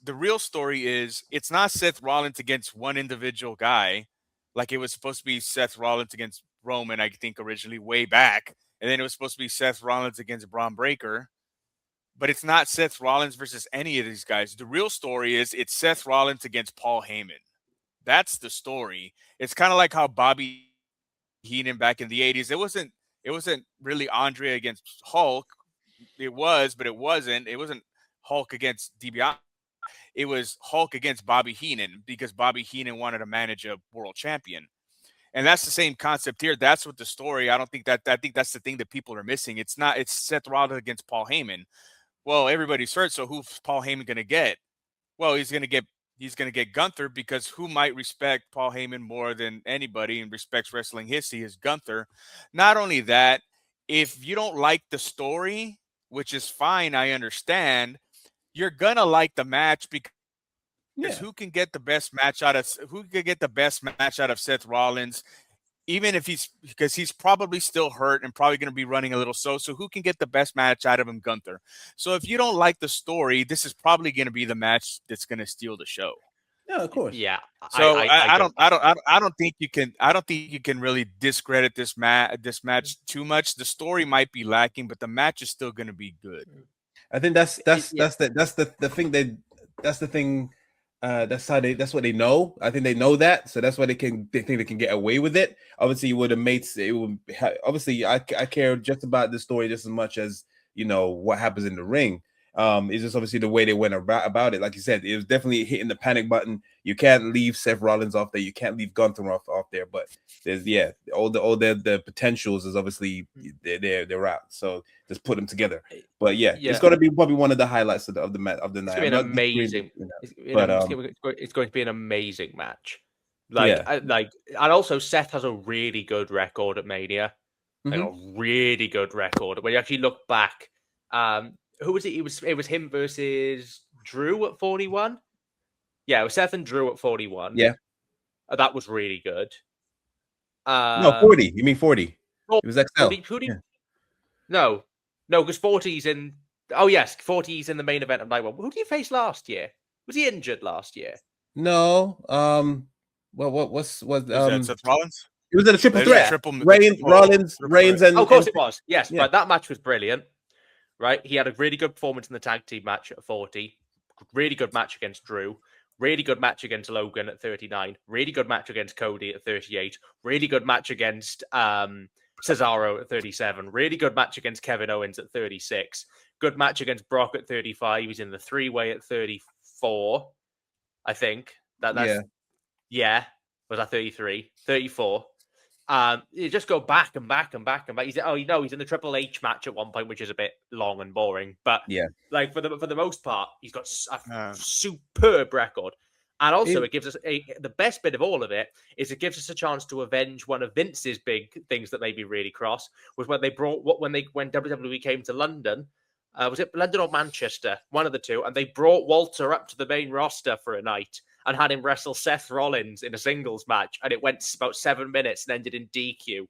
it's not Seth Rollins against one individual guy like it was supposed to be Seth Rollins against Roman, I think originally way back. And then it was supposed to be Seth Rollins against Braun Breaker. But it's not Seth Rollins versus any of these guys. The real story is it's Seth Rollins against Paul Heyman. That's the story. It's kind of like how Bobby Heenan back in the 80s. It wasn't really Andre against Hulk. It was, but it wasn't. It wasn't Hulk against DiBiase. It was Hulk against Bobby Heenan because Bobby Heenan wanted to manage a world champion. And that's the same concept here. That's what the story. I think that's the thing that people are missing. It's Seth Rollins against Paul Heyman. Well, everybody's hurt, so who's Paul Heyman going to get? Well, he's going to get Gunther because who might respect Paul Heyman more than anybody and respects wrestling history is Gunther. Not only that, if you don't like the story, which is fine, I understand, you're going to like the match because who can get the best match out of Seth Rollins? Even if because he's probably still hurt and probably going to be running a little so who can get the best match out of him? Gunther. So if you don't like the story, this is probably going to be the match that's going to steal the show. Yeah, of course. Yeah. So I don't think you can really discredit this match too much. The story might be lacking, but the match is still going to be good. I think that's the thing that's the thing. That's what they know. I think they know that, so that's why they think they can get away with it. Obviously, you would have made it. Obviously, I care just about the story just as much as what happens in the ring. It's just obviously the way they went about it. Like you said, it was definitely hitting the panic button. You can't leave Seth Rollins off there. You can't leave Gunther off there. But there's all the potentials is obviously they're out. So just put them together. But it's going to be probably one of the highlights of the night. It's going to be an amazing. It's going to be an amazing match. And also Seth has a really good record at Mania. Like a really good record. When you actually look back, who was it? It was him versus Drew at 41. Yeah, it was Seth and Drew at 41. Yeah, that was really good. No, 40. You mean 40? It was XL. 40? Yeah. No, because 40's in. Oh yes, 40's in the main event of night one. Who did he face last year? Was he injured last year? No. Was Seth Rollins? It was in a triple threat. Reigns, and of course it was. Yes, yeah. But that match was brilliant. Right, he had a really good performance in the tag team match at 40. Really good match against Drew. Really good match against Logan at 39. Really good match against Cody at 38. Really good match against Cesaro at 37. Really good match against Kevin Owens at 36. Good match against Brock at 35. He's in the 3-way at 34. I think that's was that 33, 34. You just go back and back and back and back. He's in the Triple H match at one point, which is a bit long and boring. But like for the most part, he's got a superb record. And also, it gives us the best bit of all of it is it gives us a chance to avenge one of Vince's big things that made me really cross. Was when WWE came to London. Was it London or Manchester? One of the two, and they brought Walter up to the main roster for a night and had him wrestle Seth Rollins in a singles match, and it went about 7 minutes and ended in DQ.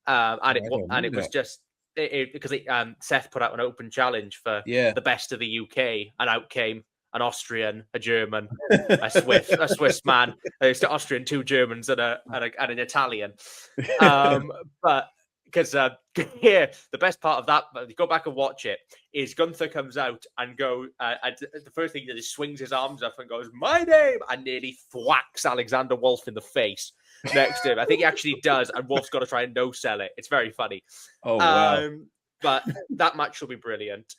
It was just because Seth put out an open challenge for the best of the UK, and out came an Austrian, a German, a Swiss man, it's the Austrian, 2 Germans, and an Italian. But because the best part of that, if you go back and watch it, is Gunther comes out and the first thing he does is swings his arms up and goes, "My name," and nearly thwacks Alexander Wolf in the face next to him. I think he actually does, and Wolf's got to try and no-sell it. It's very funny. Oh, wow. But that match will be brilliant.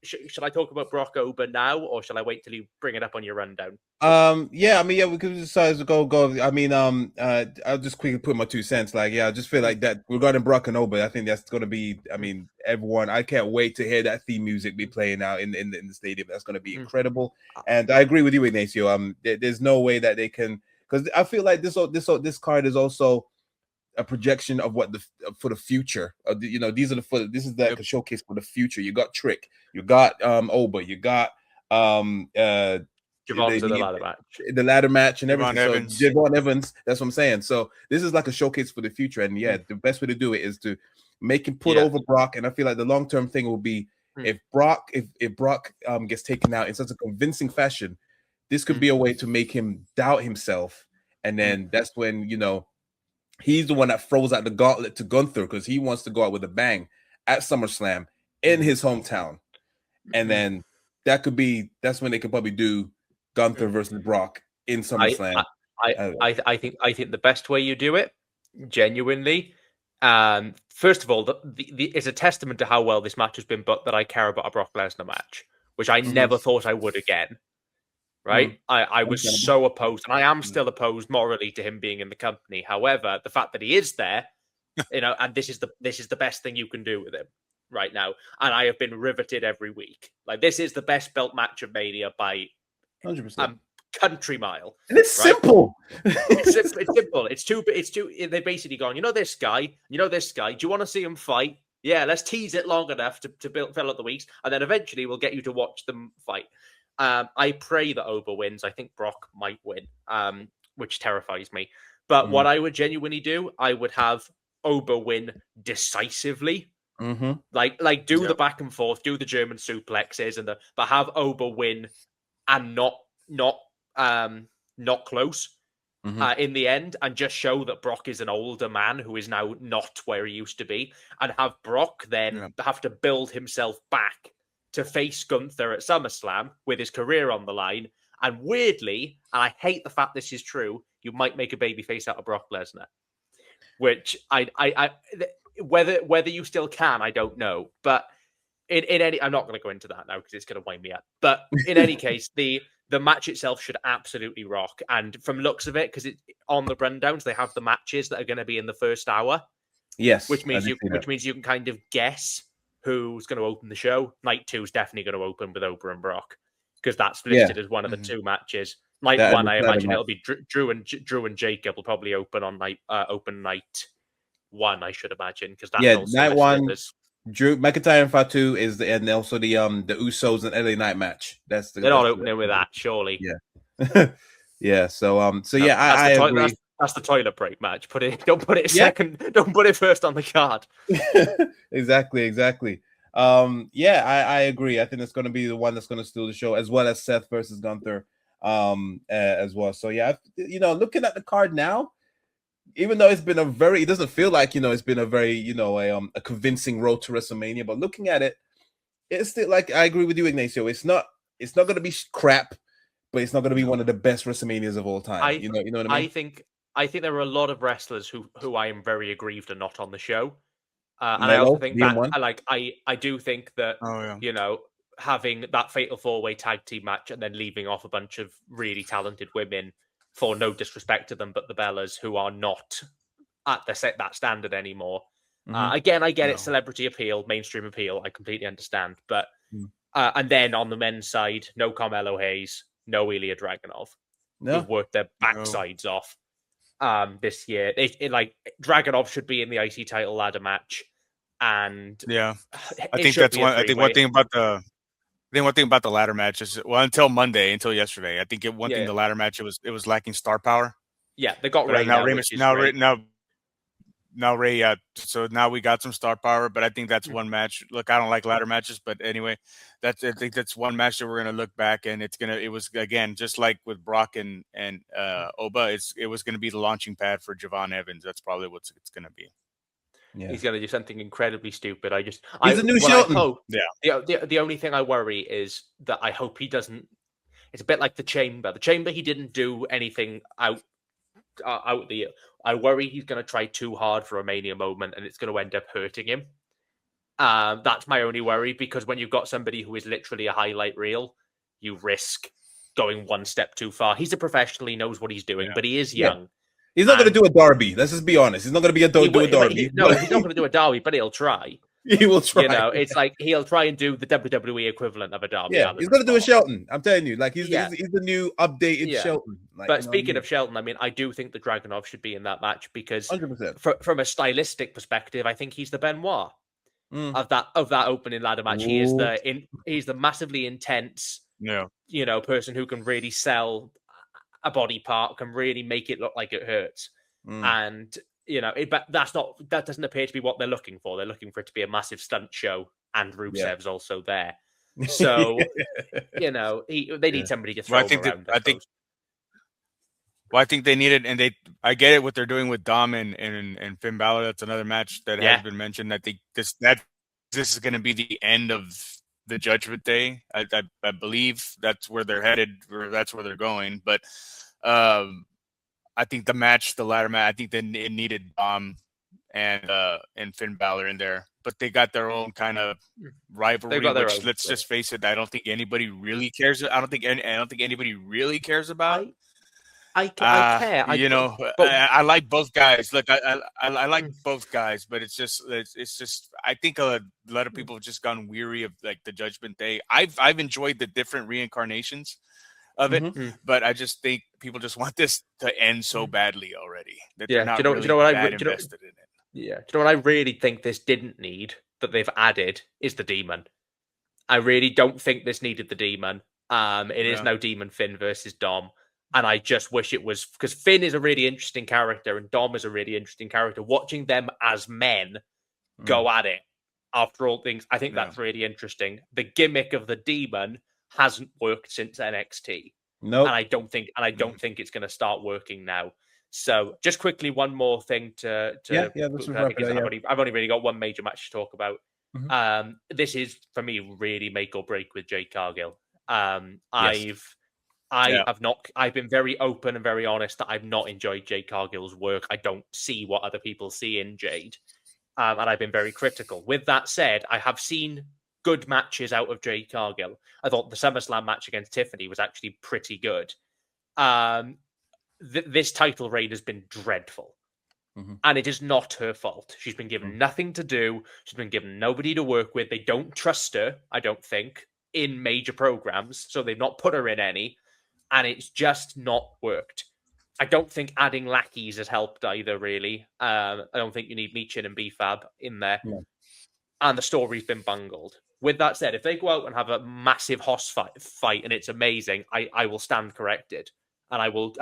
Should I talk about Brock Ober now, or shall I wait till you bring it up on your rundown? We could decide to go. I mean, I'll just quickly put my 2 cents. I just feel like that regarding Brock and Ober, I think that's going to be. I mean, everyone. I can't wait to hear that theme music be playing out in the stadium. That's going to be incredible. And I agree with you, Ignacio. There's no way that they can, because I feel like this card is also a projection of for the future. This is like a showcase for the future. You got Trick, you got Ober, you got Javon's the ladder match and everything. Javon Evans, that's what I'm saying. So this is like a showcase for the future, and the best way to do it is to make him put over Brock. And I feel like the long-term thing will be if Brock gets taken out in such a convincing fashion, this could be a way to make him doubt himself, and then that's when he's the one that throws out the gauntlet to Gunther, because he wants to go out with a bang at SummerSlam in his hometown. And then that's when they could probably do Gunther versus Brock in SummerSlam. I think the best way you do it, genuinely, first of all, it's a testament to how well this match has been booked that I care about a Brock Lesnar match, which I never thought I would again. Right, I was so opposed, and I am still opposed morally to him being in the company. However, the fact that he is there, and this is the best thing you can do with him right now, and I have been riveted every week. Like, this is the best belt match of Mania by 100%, country mile, and it's simple. It's simple. It's too. They've basically gone. This guy. This guy. Do you want to see him fight? Yeah, let's tease it long enough to fill out the weeks, and then eventually we'll get you to watch them fight. I pray that Ober wins. I think Brock might win, which terrifies me. But what I would genuinely do, I would have Ober win decisively. Like do the back and forth, do the German suplexes, but have Ober win and not not close Mhm. in the end, and just show that Brock is an older man who is now not where he used to be, and have Brock then have to build himself back to face Gunther at SummerSlam with his career on the line. And weirdly, and I hate the fact this is true, you might make a babyface out of Brock Lesnar, which whether you still can, I don't know. But in any, I'm not going to go into that now because it's going to wind me up. But in any case, the match itself should absolutely rock. And from looks of it, because on the rundowns they have the matches that are going to be in the first hour. Yes, which means you can kind of guess who's going to open the show. Night 2 is definitely going to open with Oprah and Brock because that's listed as one of the two matches. Night 1, I imagine it'll be Drew and Jacob will probably open on night 1. I should imagine because that's also night 1. As... Drew McIntyre and Fatu is and also the Usos and LA Night match. They're not opening with that, surely. Yeah, yeah. So I agree. That's the toilet break match. Don't put it second. Don't put it first on the card. Exactly. I agree. I think it's going to be the one that's going to steal the show, as well as Seth versus Gunther, as well. So yeah, looking at the card now, even though it doesn't feel like it's been a very a convincing road to WrestleMania, but looking at it, it's still like I agree with you, Ignacio. It's not going to be crap, but it's not going to be one of the best WrestleManias of all time. You know what I mean? I think there are a lot of wrestlers who I am very aggrieved are not on the show. And I also think that I do think that having that fatal 4-way tag team match and then leaving off a bunch of really talented women, for no disrespect to them, but the Bellas who are not at that standard anymore. Again, I get it, celebrity appeal, mainstream appeal. I completely understand. But and then on the men's side, no Carmelo Hayes, no Ilya Dragunov, who've worked their backsides off this year. Dragunov should be in the IC title ladder match. And I think that's one. I think one thing about the ladder match is until yesterday. I think one thing the ladder match it was lacking star power. Yeah, they got Ray now Ray. So now we got some star power, but I think that's one match. Look, I don't like ladder matches, but anyway, I think that's one match that we're gonna look back and it was again just like with Brock and Oba. It was gonna be the launching pad for Javon Evans. That's probably what it's gonna be. Yeah. He's going to do something incredibly stupid. He's a new Shelton. The only thing I worry is that I hope he doesn't. It's a bit like the Chamber. The Chamber, he didn't do anything out the. I worry he's going to try too hard for a Mania moment, and it's going to end up hurting him. That's my only worry, because when you've got somebody who is literally a highlight reel, you risk going one step too far. He's a professional; he knows what he's doing, but he is young. He's not going to do a Darby. Let's just be honest. He's not going to do a Darby. He's not going to do a Darby, but he'll try. He will try. It's like he'll try and do the WWE equivalent of a Darby. Yeah, he's going to do a Shelton. I'm telling you, he's the new updated Shelton. But speaking of Shelton, I mean, I do think that Dragunov should be in that match because 100%. From a stylistic perspective, I think he's the Benoit of that opening ladder match. Ooh. He's the massively intense, person who can really sell a body part, can really make it look like it hurts. And but that doesn't appear to be what they're looking for. They're looking for it to be a massive stunt show, and Rusev's also there. So they need somebody to throw around. I think they need it, and I get it what they're doing with Dom and Finn Balor. That's another match that has been mentioned. I think this is going to be the end of the Judgment Day. I believe that's where they're headed, or that's where they're going. But I think the ladder match, I think it needed Dom and Finn Balor in there. But they got their own kind of rivalry, which let's just face it, I don't think anybody really cares. I don't think anybody really cares about. I care. I like both guys. Look, I like both guys, but it's just I think a lot of people have just gone weary of like the Judgment Day. I've enjoyed the different reincarnations of it, but I just think people just want this to end so badly already that they're not invested in it. Yeah, do you know what I really think this didn't need that they've added is the Demon. I really don't think this needed the Demon. It is now Demon Finn versus Dom. And I just wish it was, because Finn is a really interesting character and Dom is a really interesting character. Watching them as men go at it, after all things, I think that's really interesting. The gimmick of the Demon hasn't worked since NXT. Nope. And I don't think it's going to start working now. So just quickly, one more thing to let's wrap it because up, yeah. I've only really got one major match to talk about. Mhm. This is for me really make or break with Jade Cargill. Yes. I've been very open and very honest that I've not enjoyed Jade Cargill's work. I don't see what other people see in Jade. And I've been very critical. With that said, I have seen good matches out of Jade Cargill. I thought the SummerSlam match against Tiffany was actually pretty good. This title reign has been dreadful. And it is not her fault. She's been given nothing to do. She's been given nobody to work with. They don't trust her, I don't think, in major programs. So they've not put her in any. And it's just not worked. I don't think adding lackeys has helped either, really. I don't think you need Michin and B-Fab in there. Yeah. And the story's been bungled. With that said, if they go out and have a massive hoss fight and it's amazing, I will stand corrected. And I will,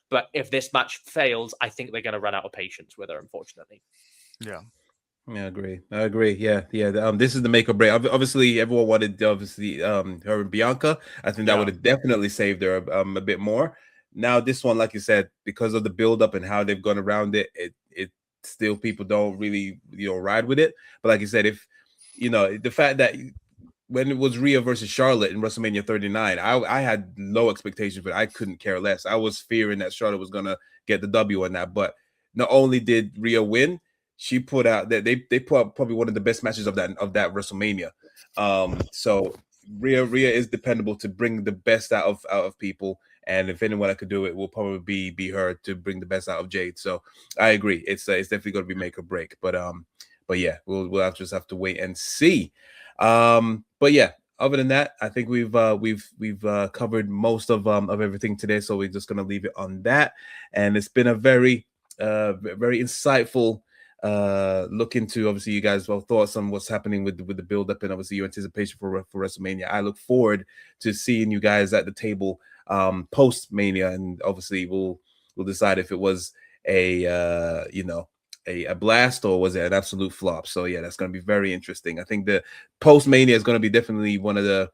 but if this match fails, I think they're going to run out of patience with her, unfortunately. Yeah. Yeah, I agree. Yeah. This is the make or break. Obviously, everyone wanted her and Bianca. I think that would have definitely saved her a bit more. Now, this one, like you said, because of the build-up and how they've gone around it, it still people don't really ride with it. But like you said, if the fact that when it was Rhea versus Charlotte in WrestleMania 39, I had low expectations, but I couldn't care less. I was fearing that Charlotte was gonna get the W on that. But not only did Rhea win, she put out that they put out probably one of the best matches of that WrestleMania. So Rhea is dependable to bring the best out of people. And if anyone that could do it, will probably be her to bring the best out of Jade. So I agree. It's definitely going to be make or break. But yeah, we'll just have to wait and see. But yeah, other than that, I think we've covered most of everything today. So we're just going to leave it on that. And it's been a very very insightful look into obviously you guys' thoughts on what's happening with the build up and obviously your anticipation for WrestleMania. I look forward to seeing you guys at the table post Mania, and obviously we'll decide if it was a blast or was it an absolute flop. So yeah, that's going to be very interesting. I think the post Mania is going to be definitely one of the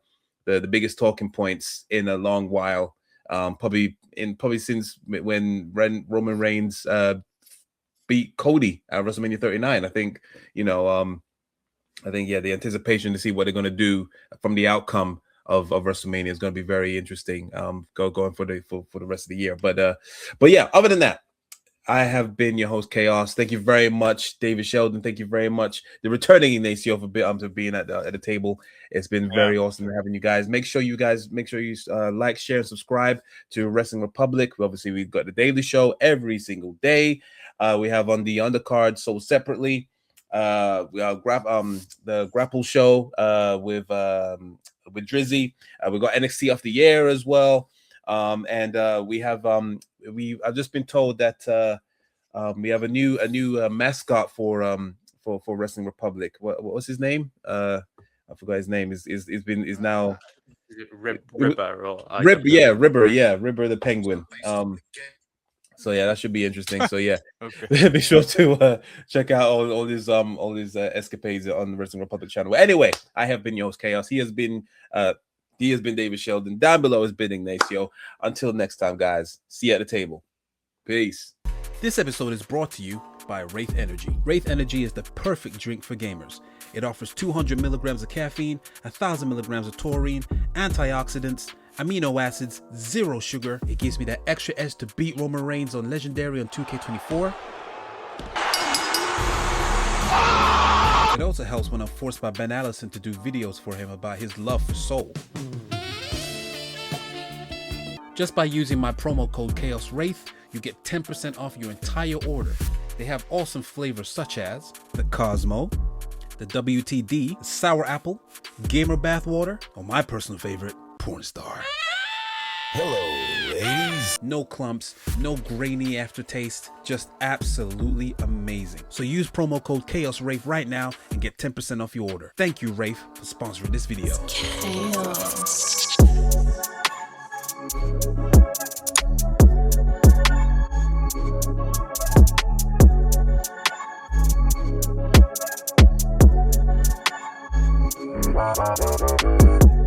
biggest talking points in a long while. Probably since when Roman Reigns beat Cody at WrestleMania 39. I think the anticipation to see what they're going to do from the outcome of WrestleMania is going to be very interesting. Going for the rest of the year. But yeah, other than that, I have been your host, Chaos. Thank you very much, David Sheldon. Thank you very much, the returning Ignacio, for being at the table. It's been very awesome having you guys. Make sure you like, share, and subscribe to Wrestling Republic. Obviously, we've got the daily show every single day. We have on the undercard sold separately. We have the Grapple show with Drizzy. We got NXT off the air as well. And we have I've just been told that we have a new mascot for Wrestling Republic. What was his name? I forgot his name. Is now Ribber or Ribber the Penguin. So yeah, that should be interesting. So yeah, okay. Be sure to check out all these escapades on the Wrestling Republic channel. Well, anyway, I have been your host, Chaos. He has been David Sheldon. Down below is been Ignacio. Until next time, guys. See you at the table. Peace. This episode is brought to you by Wraith Energy. Wraith Energy is the perfect drink for gamers. It offers 200 milligrams of caffeine, 1,000 milligrams of taurine, antioxidants, amino acids, 0 sugar. It gives me that extra edge to beat Roman Reigns on Legendary on 2K24. It also helps when I'm forced by Ben Allison to do videos for him about his love for soul. Just by using my promo code ChaosWraith, you get 10% off your entire order. They have awesome flavors such as the Cosmo, the WTD, the Sour Apple, Gamer Bathwater, or my personal favorite, Porn Star. Hello, ladies. No clumps, no grainy aftertaste, just absolutely amazing. So use promo code ChaosWraith right now and get 10% off your order. Thank you, Wraith, for sponsoring this video. Chaos. Bye.